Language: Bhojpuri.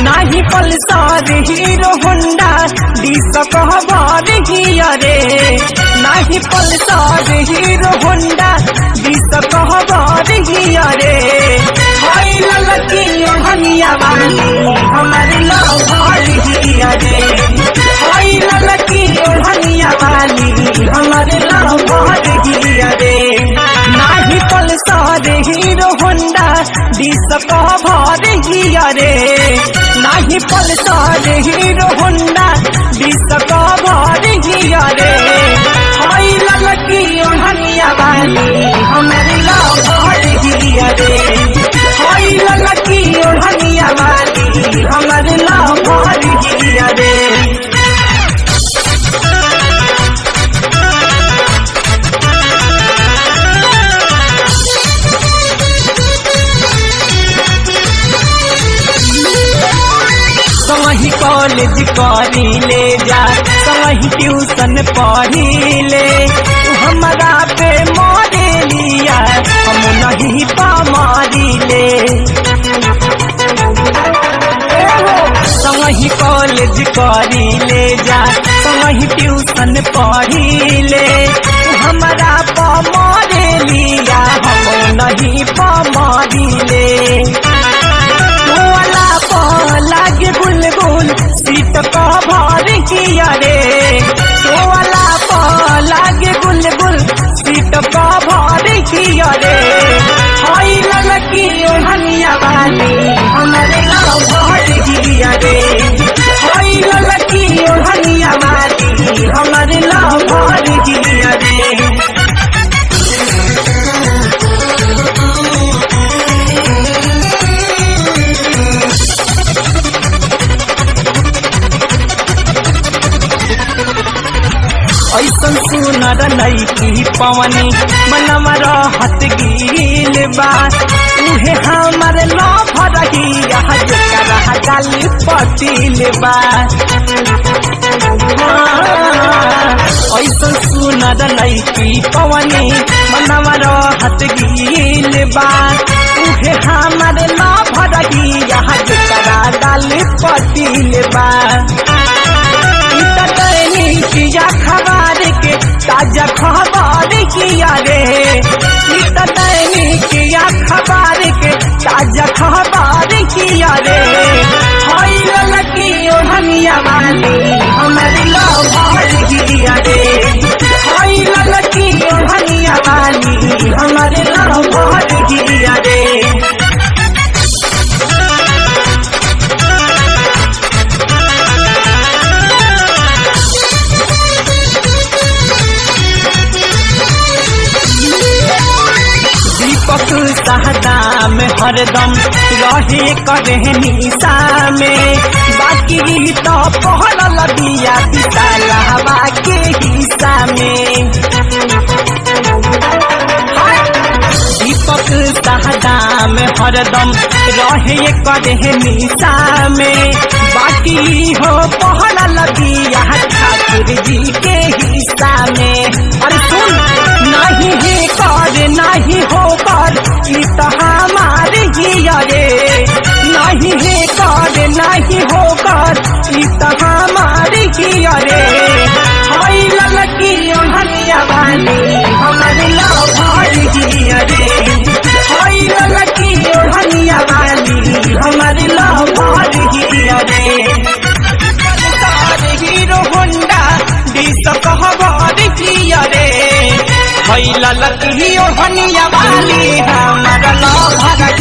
नाही पल्सर हीरो होंडा डिस कहबर रे नाही पल्सर हीरो होंडा डिस कहबर रे हाय ललकी हनिया वाली हमारे लवर रे हाय ललकी हनिया वाली हमारे लवर रे नाही पल्सर हीरो होंडा डिस कहबर रे नाही पल्सर हीरो होंडा डिस कहबर रे हाय ललकी हनिया वाली हमारे लवर रे हाय ललकी हनिया वाली हमारे लवर रे संगही कॉलेज करी ले जा संगही ट्यूशन पढ़ी ले हमारा पे मारे लिया हम नहीं पामारी ले संगही कॉलेज करी ले जा संगही ट्यूशन पढ़ी ले हमारा पे मारे लिया हम नहीं पामारी ले लागे बुलबुल सीट कहबर रे वाला लागे बुलबुल सीट कहबर रे हाय ललकी हनिया वाली हमारे लवर रे हाय ललकी हनिया वाली हमारे लवर रे ऐसन सुनर लैकी पवनी मनवा रहत गिल बा उहे हमार लवर जकरा गाली पटिल बा ऐसन सुनर लैकी पवनी मनवा रहत गिल बा उहे हमार लवर जकरा गाली पटिल बा किया खबर के ताजा खबर किया रे किया खबर के ताजा खबर किया रे हाय ललकी हनिया वाली हमारे लवर रे हाय ललकी हनिया वाली हमारे लवर रे सहदा में हरदम रहे करे निशा में बाकी तो पहल दिया पिता के हिस्सा में दीपक सहदा में हरदम रहे करे निशा में बाकी हो पहल दिया ठाकुर जी के हिस्सा में अरे सुन नहीं है कर नहीं हो कर तो हमारे रे नहीं है कर नहीं हो कर तो हमारे रे हाय ललकी हनिया वाली हमारे लवर रे हाय ललकी हनिया वाली हमारे लवर रे हीरो होंडा डिस कहबर रे हाय ललकी हनिया वाली हमारा लवर